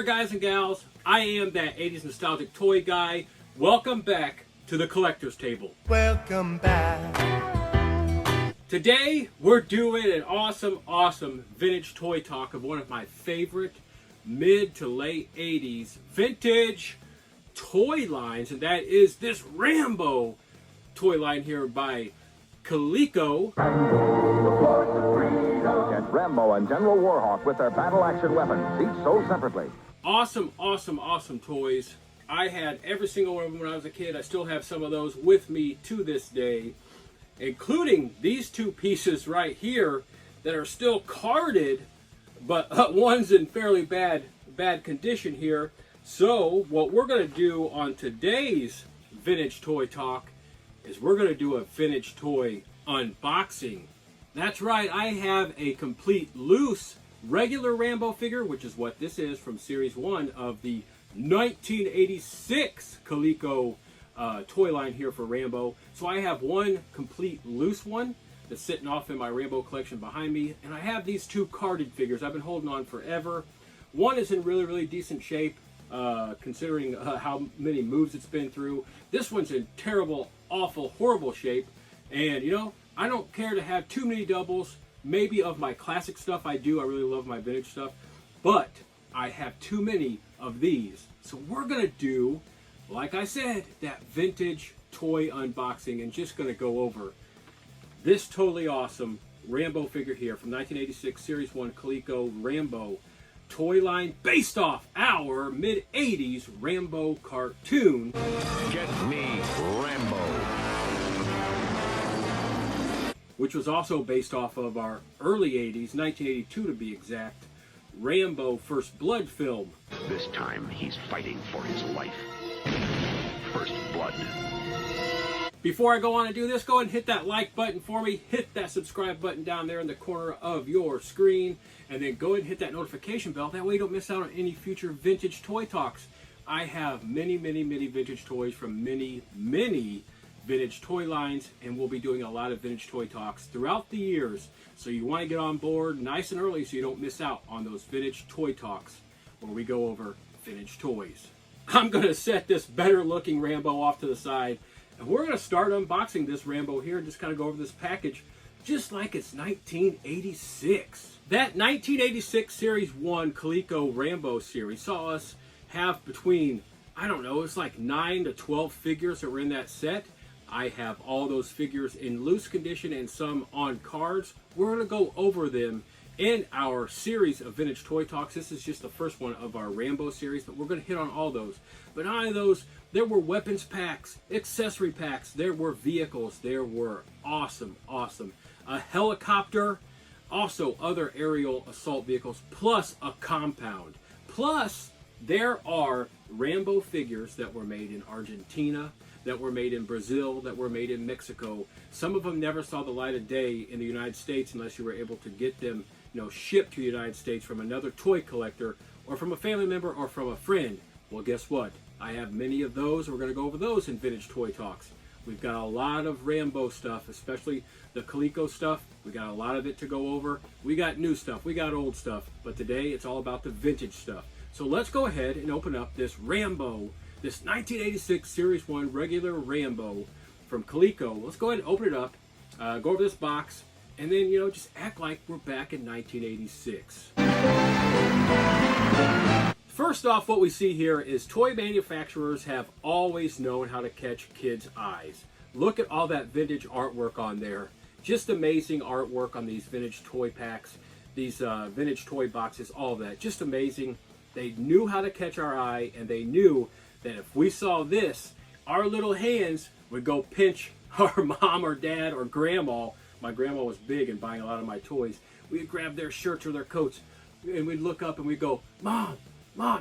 there, guys and gals. I am that 80s nostalgic toy guy. Welcome back to the collector's table. Welcome back. Today, we're doing an awesome vintage toy talk of one of my favorite mid to late 80s vintage toy lines, and that is this Rambo toy line here by COLECO. Get Rambo and General Warhawk with their battle action weapons, each sold separately. Awesome toys. I had every single one of them when I was a kid. I still have some of those with me to this day, including these two pieces right here that are still carded, but one's in fairly bad condition here. So what we're going to do on today's vintage toy talk is we're going to do a vintage toy unboxing. That's right, I have a complete loose regular Rambo figure, which is what this is, from Series 1 of the 1986 COLECO toy line here for Rambo. So I have one complete loose one that's sitting off in my Rambo collection behind me, and I have these two carded figures I've been holding on forever. One is in really decent shape, considering how many moves it's been through. This one's in terrible, awful, horrible shape, and you know, I don't care to have too many doubles. Maybe of my classic stuff I do. I really love my vintage stuff, but I have too many of these. So we're gonna do, like I said, that vintage toy unboxing, and just gonna go over this totally awesome Rambo figure here from 1986 Series 1 COLECO Rambo toy line based off our mid-80s Rambo cartoon. Get me Rambo. Which was also based off of our early 80s, 1982 to be exact, Rambo First Blood film. This time, he's fighting for his life. First blood. Before I go on and do this, go ahead and hit that like button for me. Hit that subscribe button down there in the corner of your screen. And then go ahead and hit that notification bell. That way you don't miss out on any future vintage toy talks. I have many vintage toys from many vintage toy lines, and we'll be doing a lot of vintage toy talks throughout the years. So you want to get on board nice and early so you don't miss out on those vintage toy talks where we go over vintage toys. I'm going to set this better looking Rambo off to the side, and we're going to start unboxing this Rambo here and just kind of go over this package just like it's 1986. That 1986 Series 1 COLECO Rambo series saw us have between, I don't know, it's like 9 to 12 figures that were in that set. I have all those figures in loose condition and some on cards. We're going to go over them in our series of vintage toy talks. This is just the first one of our Rambo series, but we're going to hit on all those. But on of those, there were weapons packs, accessory packs, there were vehicles, there were awesome. A helicopter, also other aerial assault vehicles, plus a compound. Plus, there are Rambo figures that were made in Argentina, that were made in Brazil, that were made in Mexico. Some of them never saw the light of day in the United States unless you were able to get them, shipped to the United States from another toy collector or from a family member or from a friend. Well, guess what? I have many of those. We're going to go over those in vintage toy talks. We've got a lot of Rambo stuff, especially the COLECO stuff. We got a lot of it to go over. We got new stuff, we got old stuff, but today it's all about the vintage stuff. So let's go ahead and open up this Rambo, this 1986 Series 1 regular Rambo from COLECO. Let's go ahead and open it up, go over this box, and then, just act like we're back in 1986. First off, what we see here is toy manufacturers have always known how to catch kids' eyes. Look at all that vintage artwork on there. Just amazing artwork on these vintage toy packs, these vintage toy boxes, all that. Just amazing. They knew how to catch our eye, and they knew that if we saw this, our little hands would go pinch our mom or dad or grandma. My grandma was big in buying a lot of my toys. We'd grab their shirts or their coats, and we'd look up and we'd go, Mom,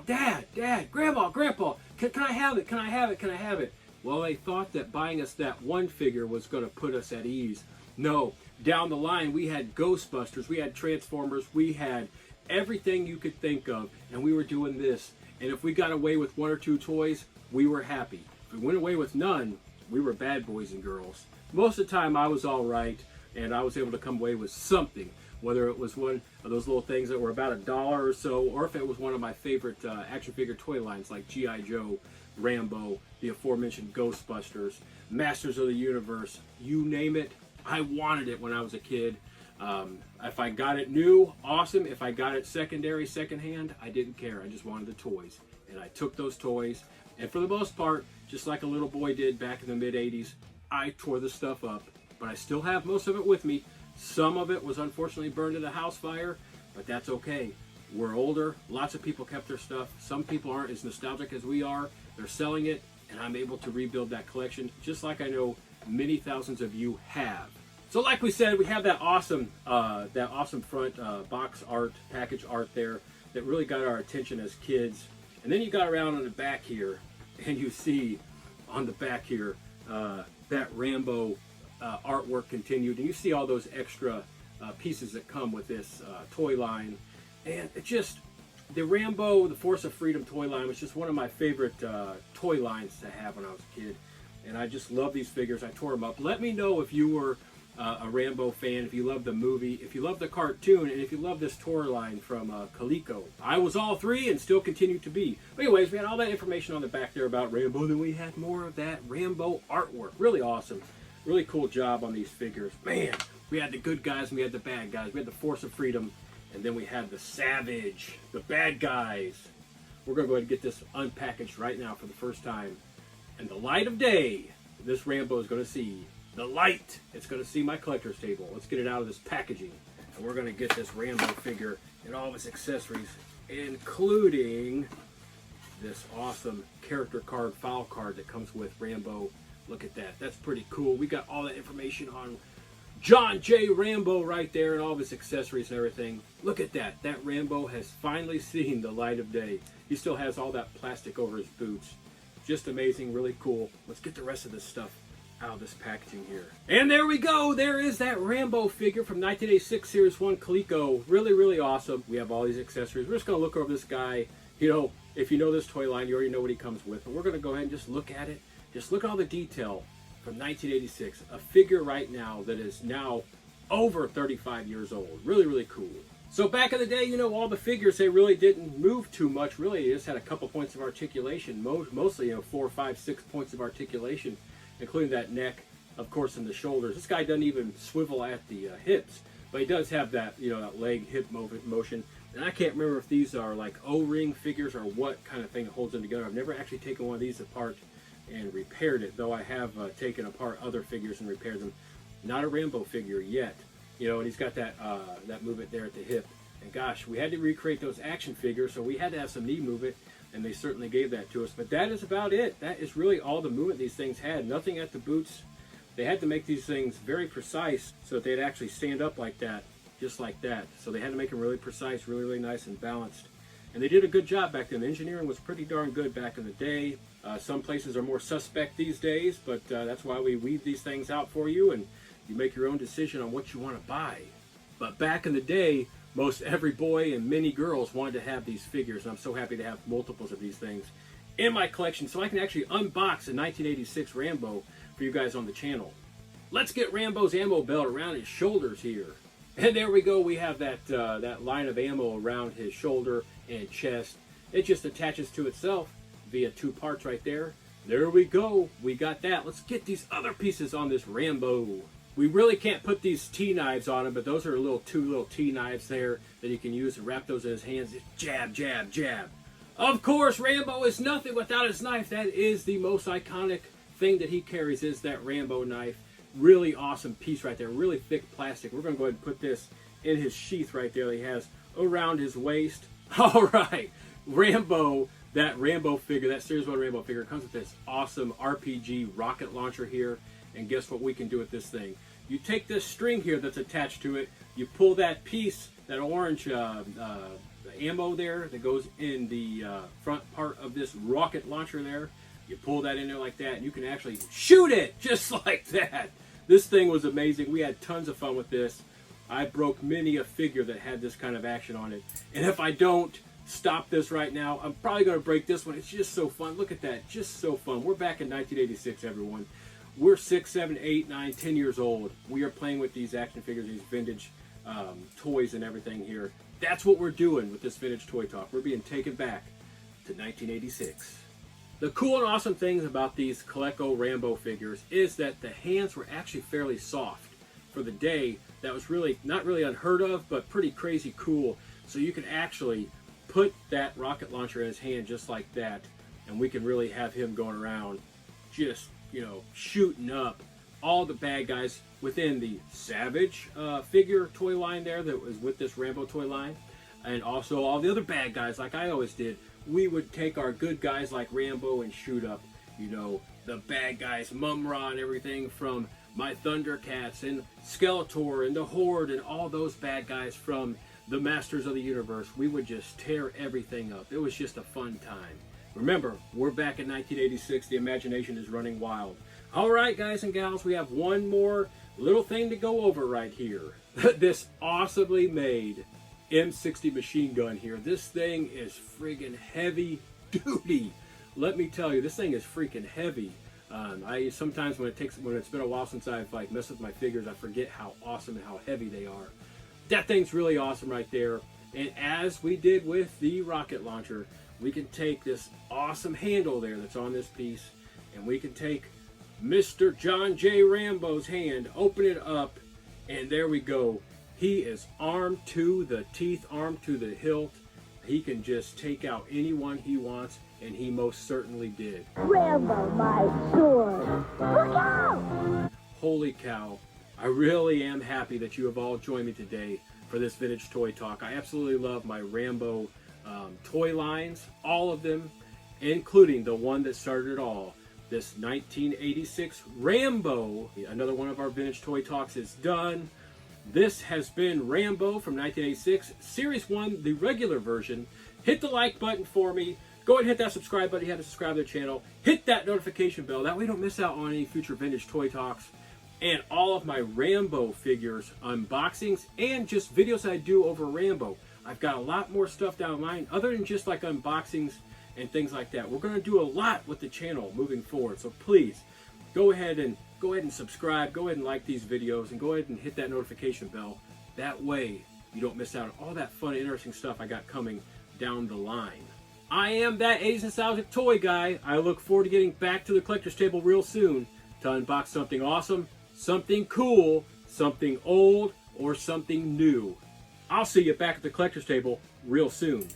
Dad, Grandma, Grandpa, can I have it? Can I have it? Can I have it? Well, they thought that buying us that one figure was going to put us at ease. No, down the line, we had Ghostbusters, we had Transformers, we had everything you could think of, and we were doing this. And if we got away with one or two toys, we were happy. If we went away with none, we were bad boys and girls. Most of the time I was all right, and I was able to come away with something. whether it was one of those little things that were about $1 or so, or if it was one of my favorite action figure toy lines like G.I. Joe, Rambo, the aforementioned Ghostbusters, Masters of the Universe, you name it. I wanted it when I was a kid. If I got it new, awesome. If I got it secondhand, I didn't care. I just wanted the toys. And I took those toys, and for the most part, just like a little boy did back in the mid-'80s, I tore the stuff up. But I still have most of it with me. Some of it was unfortunately burned in a house fire, but that's okay. We're older. Lots of people kept their stuff. Some people aren't as nostalgic as we are. They're selling it, and I'm able to rebuild that collection, just like I know many thousands of you have. So like we said, we have that awesome front box art, package art there that really got our attention as kids. And then you got around on the back here, and you see on the back here that Rambo artwork continued, and you see all those extra pieces that come with this toy line. And it just, the Rambo, the Force of Freedom toy line was just one of my favorite toy lines to have when I was a kid. And I just love these figures. I tore them up. Let me know if you were a Rambo fan, if you love the movie, if you love the cartoon, and if you love this tour line from COLECO. I was all three and still continue to be. But anyways, we had all that information on the back there about Rambo. Then we had more of that Rambo artwork. Really awesome. Really cool job on these figures. Man, we had the good guys and we had the bad guys. We had the Force of Freedom, and then we had the Savage, the bad guys. We're going to go ahead and get this unpackaged right now for the first time. And the light of day, this Rambo is going to see the light. It's going to see my collector's table. Let's get it out of this packaging. And we're going to get this Rambo figure and all of its accessories, including this awesome character card, file card that comes with Rambo. Look at that. That's pretty cool. We got all that information on John J. Rambo right there and all of his accessories and everything. Look at that. That Rambo has finally seen the light of day. He still has all that plastic over his boots. Just amazing, really cool. Let's get the rest of this stuff out of this packaging here. And there we go. There is that Rambo figure from 1986 Series 1 COLECO. Really, really awesome. We have all these accessories. We're just going to look over this guy. You know, if you know this toy line, you already know what he comes with. But we're going to go ahead and just look at it. Just look at all the detail from 1986. A figure right now that is now over 35 years old. Really, really cool. So back in the day, you know, all the figures, they really didn't move too much. Really, they just had a couple points of articulation. Mostly, you know, 4, 5, 6 points of articulation, including that neck, of course, and the shoulders. This guy doesn't even swivel at the hips, but he does have that, you know, that leg hip motion. And I can't remember if these are like O-ring figures or what kind of thing that holds them together. I've never actually taken one of these apart and repaired it, though I have taken apart other figures and repaired them. Not a Rambo figure yet, you know, and he's got that that movement there at the hip. And gosh, we had to recreate those action figures, so we had to have some knee movement, and they certainly gave that to us. But that is about it. That is really all the movement these things had. Nothing at the boots. They had to make these things very precise so that they'd actually stand up like that, just like that. So they had to make them really precise, really, really nice and balanced. And they did a good job back then. The engineering was pretty darn good back in the day. Some places are more suspect these days, but that's why we weed these things out for you, and you make your own decision on what you want to buy. But back in the day, most every boy and many girls wanted to have these figures, and I'm so happy to have multiples of these things in my collection so I can actually unbox a 1986 Rambo for you guys on the channel. Let's get Rambo's ammo belt around his shoulders here. And there we go. We have that that line of ammo around his shoulder and chest. It just attaches to itself via 2 parts right there. There we go. We got that. Let's get these other pieces on this Rambo. We really can't put these T-knives on him, but those are two little T-knives there that he can use to wrap those in his hands. Just jab, jab, jab. Of course, Rambo is nothing without his knife. That is the most iconic thing that he carries, is that Rambo knife. Really awesome piece right there. Really thick plastic. We're going to go ahead and put this in his sheath right there that he has around his waist. All right. Rambo, that Rambo figure, that Series 1 Rambo figure comes with this awesome RPG rocket launcher here. And guess what we can do with this thing? You take this string here that's attached to it, you pull that piece, that orange ammo there that goes in the front part of this rocket launcher there, you pull that in there like that, and you can actually shoot it just like that. This thing was amazing. We had tons of fun with this. I broke many a figure that had this kind of action on it. And if I don't stop this right now, I'm probably going to break this one. It's just so fun. Look at that. Just so fun. We're back in 1986, everyone. We're 6, 7, 8, 9, 10 years old. We are playing with these action figures, these vintage toys and everything here. That's what we're doing with this Vintage Toy Talk. We're being taken back to 1986. The cool and awesome things about these COLECO Rambo figures is that the hands were actually fairly soft. For the day, that was really not really unheard of, but pretty crazy cool. So you can actually put that rocket launcher in his hand just like that, and we can really have him going around just, you know, shooting up all the bad guys within the Savage figure toy line there that was with this Rambo toy line, and also all the other bad guys like I always did. We would take our good guys like Rambo and shoot up, you know, the bad guys, Mum-Ra and everything from my Thundercats and Skeletor and the Horde and all those bad guys from the Masters of the Universe. We would just tear everything up. It was just a fun time. Remember, we're back in 1986. The imagination is running wild. All right, guys and gals, we have one more little thing to go over right here. This awesomely made M60 machine gun here. This thing is friggin' heavy duty. Let me tell you, this thing is freaking heavy. I sometimes when it's been a while since I've like messed with my figures, I forget how awesome and how heavy they are. That thing's really awesome right there. And as we did with the rocket launcher, we can take this awesome handle there that's on this piece, and we can take Mr. John J. Rambo's hand, open it up, and there we go. He is armed to the teeth, armed to the hilt. He can just take out anyone he wants, and he most certainly did. Rambo, my sword. Look out! Holy cow. I really am happy that you have all joined me today for this Vintage Toy Talk. I absolutely love my Rambo toy lines, all of them, including the one that started it all. This 1986 Rambo. Another one of our Vintage Toy Talks is done. This has been Rambo from 1986, Series 1, the regular version. Hit the like button for me. Go ahead and hit that subscribe button. You have to subscribe to the channel. Hit that notification bell. That way you don't miss out on any future Vintage Toy Talks. And all of my Rambo figures, unboxings, and just videos I do over Rambo. I've got a lot more stuff down the line other than just like unboxings and things like that. We're going to do a lot with the channel moving forward. So please go ahead and subscribe. Go ahead and like these videos and go ahead and hit that notification bell. That way you don't miss out on all that fun, interesting stuff I got coming down the line. I am that 80s nostalgic toy guy. I look forward to getting back to the collector's table real soon to unbox something awesome, something cool, something old, or something new. I'll see you back at the collector's table real soon.